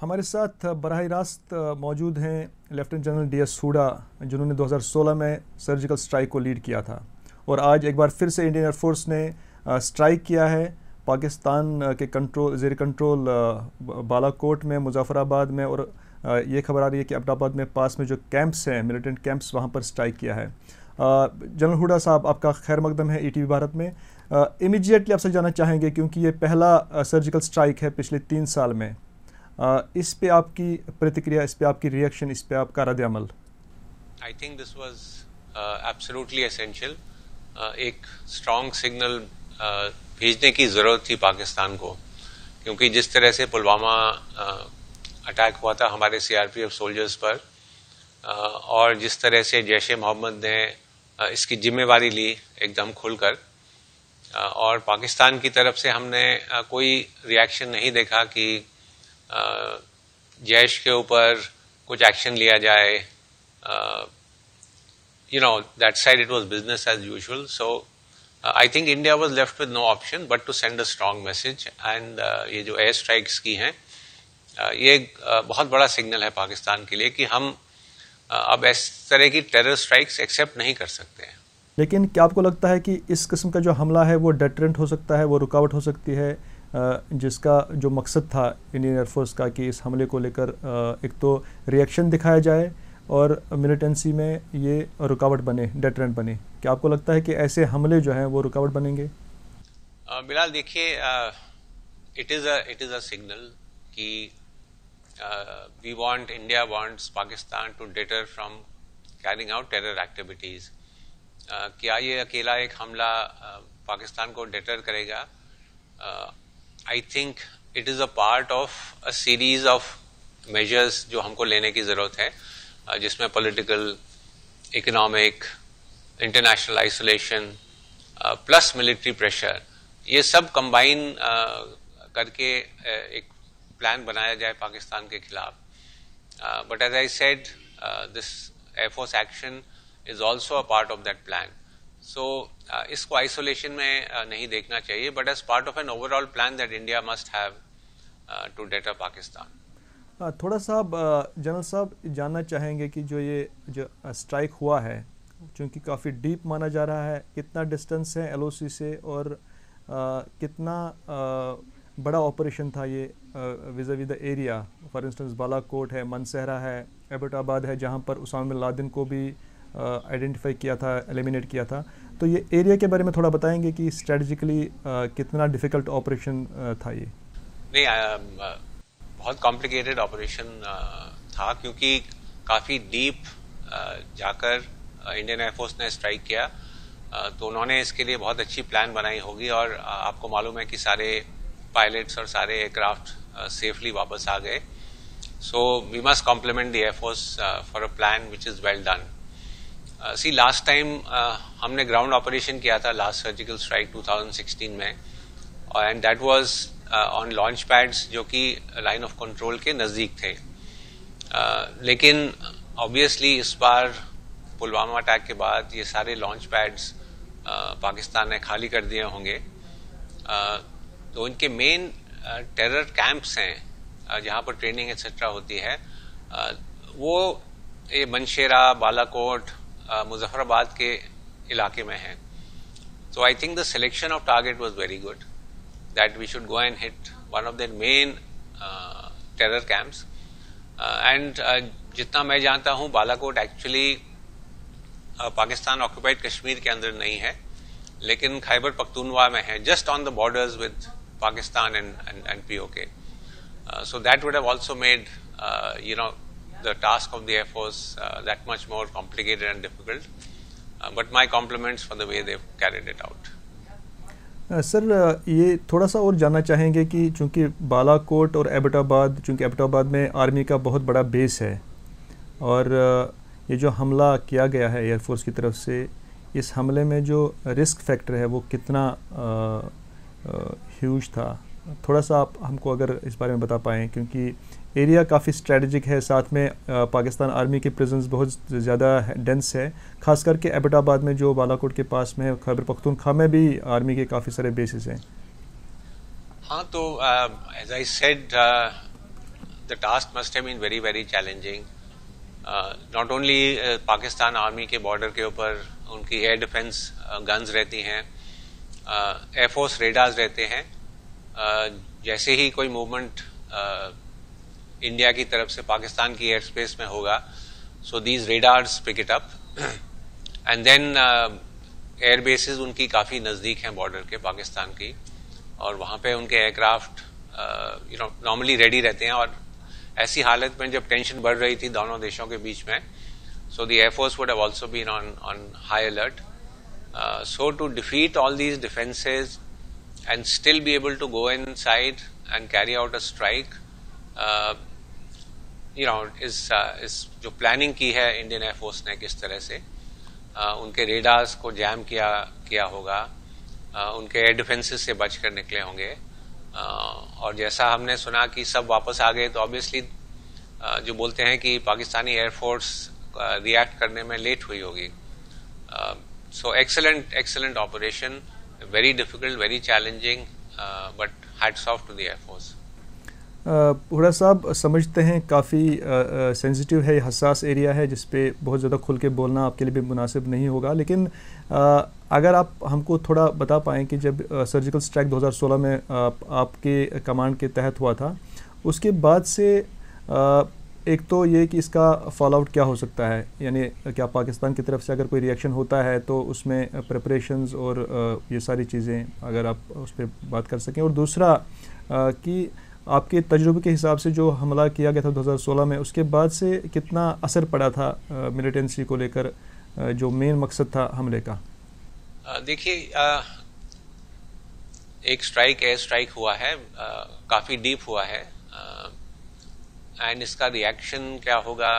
हमारे साथ बराह रास्त मौजूद हैं लेफ्टिनेंट जनरल डी.एस. हुडा, जिन्होंने 2016 में सर्जिकल स्ट्राइक को लीड किया था और आज एक बार फिर से इंडियन एयरफोर्स ने स्ट्राइक किया है पाकिस्तान के ज़ेर कंट्रोल बालाकोट में, मुजफ्फराबाद में, और ये खबर आ रही है कि एबटाबाद में पास में जो कैंप्स हैं, मिलिटेंट कैंप्स, वहाँ पर स्ट्राइक किया है। जनरल हुडा साहब, आपका खैर मकदम है ईटीवी भारत में। इमीडिएटली आपसे जानना चाहेंगे, क्योंकि ये पहला सर्जिकल स्ट्राइक है पिछले 3 साल में, इस पे आपकी प्रतिक्रिया, इस पे आपकी रिएक्शन, इस पे आपका रद्द-ए-अमल। I think this was absolutely essential. एक स्ट्रॉन्ग सिग्नल भेजने की ज़रूरत थी पाकिस्तान को, क्योंकि जिस तरह से पुलवामा अटैक हुआ था हमारे सीआरपीएफ सोल्जर्स पर, और जिस तरह से जैश-ए-मोहम्मद ने इसकी जिम्मेवारी ली एकदम खुलकर, और पाकिस्तान की तरफ से हमने कोई रिएक्शन नहीं देखा कि जैश के ऊपर कुछ एक्शन लिया जाए। That side it was business as usual. So I think India was left with no option but to send a strong message. And ये जो एयर स्ट्राइक्स की हैं, ये बहुत बड़ा सिग्नल है पाकिस्तान के लिए कि हम अब इस तरह की टेरर स्ट्राइक्स एक्सेप्ट नहीं कर सकते हैं। लेकिन क्या आपको लगता है कि इस किस्म का जो हमला है वो डेटरेंट हो सकता है, वो रुकावट हो सकती है, जिसका जो मकसद था इंडियन एयरफोर्स का कि इस हमले को लेकर एक तो रिएक्शन दिखाया जाए और मिलिटेंसी में ये रुकावट बने, डेटरेंट बने? क्या आपको लगता है कि ऐसे हमले जो हैं वो रुकावट बनेंगे? बिलाल, देखिए, इट इज़ अ सिग्नल कि India wants Pakistan to deter from carrying out terror activities. क्या ये अकेला एक हमला पाकिस्तान को डिटर करेगा? I think it is a part of a series of measures जो हमको लेने की ज़रूरत है, जिसमें political, economic, international isolation plus military pressure, ये सब कंबाइन करके एक प्लान बनाया जाए पाकिस्तान के खिलाफ। But as I said, this air force action is also a part of that plan. So इसको आइसोलेशन में नहीं देखना चाहिए, but as part of an overall plan that India must have to deter Pakistan. थोड़ा सा जनरल साहब जानना चाहेंगे कि जो स्ट्राइक हुआ है, चूँकि काफ़ी डीप माना जा रहा है, कितना डिस्टेंस है एलओसी से और कितना बड़ा ऑपरेशन था ये विज़ the area? For instance Balakot है, मनसहरा है, एबटाबाद है, जहाँ पर उसामा बिन लादेन को भी आइडेंटिफाई किया था, एलिमिनेट किया था। तो ये एरिया के बारे में थोड़ा बताएंगे कि स्ट्रेटजिकली कितना डिफ़िकल्ट ऑपरेशन था ये? नहीं, बहुत कॉम्प्लिकेटेड ऑपरेशन था, क्योंकि काफ़ी डीप जाकर इंडियन एयरफोर्स ने स्ट्राइक किया, तो उन्होंने इसके लिए बहुत अच्छी प्लान बनाई होगी। और आपको मालूम है कि सारे पायलट्स और सारे एयरक्राफ्ट सेफली वापस आ गए। So we must compliment the air force for a plan which is well done. See, last time हमने ग्राउंड ऑपरेशन किया था, लास्ट सर्जिकल स्ट्राइक 2016 में, and that was on launch pads जो कि लाइन ऑफ कंट्रोल के नज़दीक थे। लेकिन ऑब्वियसली इस बार पुलवामा अटैक के बाद ये सारे लॉन्च पैड्स पाकिस्तान ने खाली कर दिए होंगे, तो इनके मेन टेरर कैंप्स हैं जहाँ पर ट्रेनिंग एक्सेट्रा होती है, वो ये मनशेरा, बालाकोट, मुजफ्फराबाद के इलाके में है। So I think the selection of target was very good, that we should go and hit one of their main terror camps. And जितना मैं जानता हूँ, बालाकोट एक्चुअली पाकिस्तान ऑक्यूपाइड कश्मीर के अंदर नहीं है, लेकिन खैबर पख्तूनख्वा में है, just on the borders with Pakistan and PoK. So that would have also made the task of the Air Force that much more complicated and difficult. But my compliments for the way they've carried it out. Sir, ये थोड़ा सा और जानना चाहेंगे कि चूंकि बालाकोट और एबटाबाद, चूंकि एबटाबाद में आर्मी का बहुत बड़ा बेस है और ये जो हमला किया गया है एयरफोर्स की तरफ से, इस हमले में जो रिस्क फैक्टर है वो कितना ह्यूज था? थोड़ा सा आप हमको अगर इस बारे में बता पाएँ, क्योंकि एरिया काफ़ी स्ट्रेटजिक है, साथ में पाकिस्तान आर्मी की प्रेजेंस बहुत ज़्यादा डेंस है, खास करके एबटाबाद में जो बालाकोट के पास में, खैबर पख्तूनख्वा में भी आर्मी के काफ़ी सारे बेसिस हैं। हाँ, तो as I said, the task must have been very very challenging. Not only Pakistan army के बॉर्डर के ऊपर उनकी एयर डिफेंस गन्स रहती हैं, एयरफोर्स रेडार्स रहते हैं, जैसे ही कोई मूवमेंट इंडिया की तरफ से पाकिस्तान की एयर स्पेस में होगा, so these radars pick it up and then air bases उनकी काफ़ी नज़दीक हैं बॉर्डर के पाकिस्तान की, और वहाँ पे उनके एयरक्राफ्ट नॉर्मली रेडी रहते हैं. और ऐसी हालत में जब टेंशन बढ़ रही थी दोनों देशों के बीच में, so the air force would have also been on high alert. So to defeat all these defenses and still be able to go inside and carry out a strike, is जो प्लानिंग की है इंडियन एयरफोर्स ने किस तरह से उनके radars को jam किया होगा, उनके एयर डिफेंसेस से बच कर निकले होंगे, और जैसा हमने सुना कि सब वापस आ गए, तो ऑब्वियसली जो बोलते हैं कि पाकिस्तानी एयरफोर्स रिएक्ट करने में लेट हुई होगी. So excellent operation, very difficult, very challenging, but hats off to the Air Force. Hooda साहब, समझते हैं काफ़ी सेंसिटिव है, हसास एरिया है जिस पे बहुत ज़्यादा खुल के बोलना आपके लिए भी मुनासिब नहीं होगा, लेकिन अगर आप हमको थोड़ा बता पाएँ कि जब सर्जिकल स्ट्राइक 2016 में आपके कमांड के तहत हुआ था, उसके बाद से एक तो ये कि इसका फॉल आउट क्या हो सकता है, यानी क्या पाकिस्तान की तरफ से अगर कोई रिएक्शन होता है तो उसमें प्रिपरेशंस और ये सारी चीज़ें अगर आप उस पर बात कर सकें, और दूसरा कि आपके तजुर्बे के हिसाब से जो हमला किया गया था 2016 में, उसके बाद से कितना असर पड़ा था मिलिटेंसी को लेकर, जो मेन मकसद था हमले का? देखिए, एक स्ट्राइक एयर स्ट्राइक हुआ है, काफ़ी डीप हुआ है, एंड इसका रिएक्शन क्या होगा,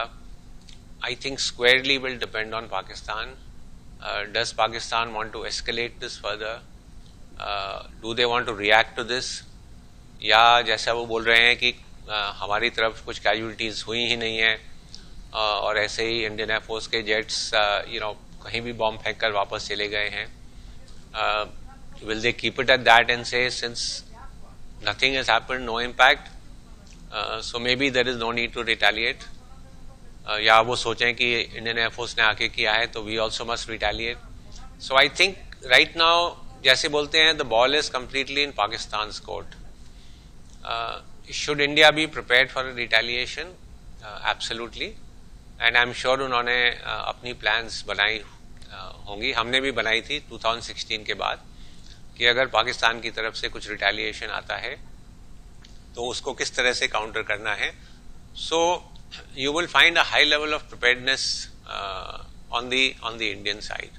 I think squarely will depend on Pakistan. Does Pakistan want to escalate this further, do they want to react to this, या जैसा वो बोल रहे हैं कि हमारी तरफ कुछ कैजुअलिटीज हुई ही नहीं है, और ऐसे ही इंडियन एयरफोर्स के जेट्स कहीं भी बॉम्ब फेंक कर वापस चले गए हैं. Will they keep it at that end say since nothing has happened, no impact, so maybe there is no need to retaliate, या वो सोचें कि इंडियन एयरफोर्स ने आके किया है तो we also must retaliate. So I think right now, जैसे बोलते हैं, the ball is completely in Pakistan's court. Should India be prepared for a retaliation? Absolutely, and I'm sure उन्होंने अपनी plans बनाई होंगी, हमने भी बनाई थी 2016 के बाद, कि अगर पाकिस्तान की तरफ से कुछ रिटेलिएशन आता है तो उसको किस तरह से काउंटर करना है. So you will find a high level of preparedness on the Indian side.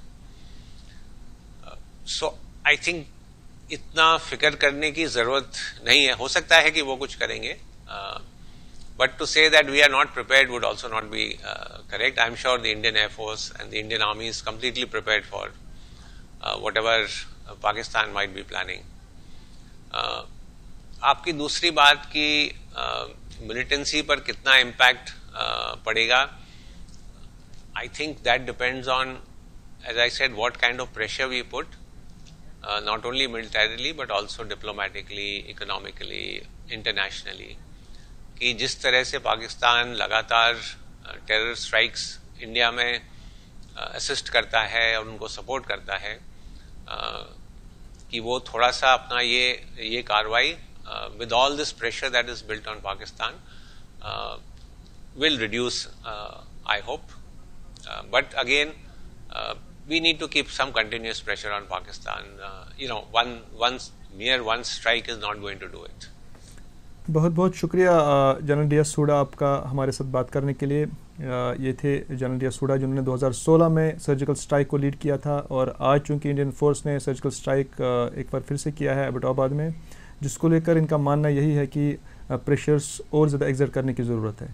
So I think इतना फिक्र करने की जरूरत नहीं है. हो सकता है कि वो कुछ करेंगे, but to say that we are not prepared would also not be correct. I am sure the Indian air force and the Indian army is completely prepared for whatever Pakistan might be planning. आपकी दूसरी बात की militancy पर कितना impact पड़ेगा, I think that depends on, as I said, what kind of pressure we put, not only militarily but also diplomatically, economically, internationally, कि जिस तरह से पाकिस्तान लगातार टेरर स्ट्राइक्स इंडिया में असिस्ट करता है और उनको सपोर्ट करता है, कि वो थोड़ा सा अपना ये कार्रवाई with all this pressure that is built on Pakistan will reduce, I hope, but again we need to keep some continuous pressure on Pakistan. One strike is not going to do it. बहुत बहुत शुक्रिया general D S Hooda आपका हमारे साथ बात करने के लिए. ये थे जनरल डी एस हुडा जिन्होंने 2016 में सर्जिकल स्ट्राइक को लीड किया था, और आज चूंकि इंडियन फोर्स ने सर्जिकल स्ट्राइक एक बार फिर से किया है एबटाबाद में, जिसको लेकर इनका मानना यही है कि प्रेशर्स और ज़्यादा एक्सर्ट करने की ज़रूरत है.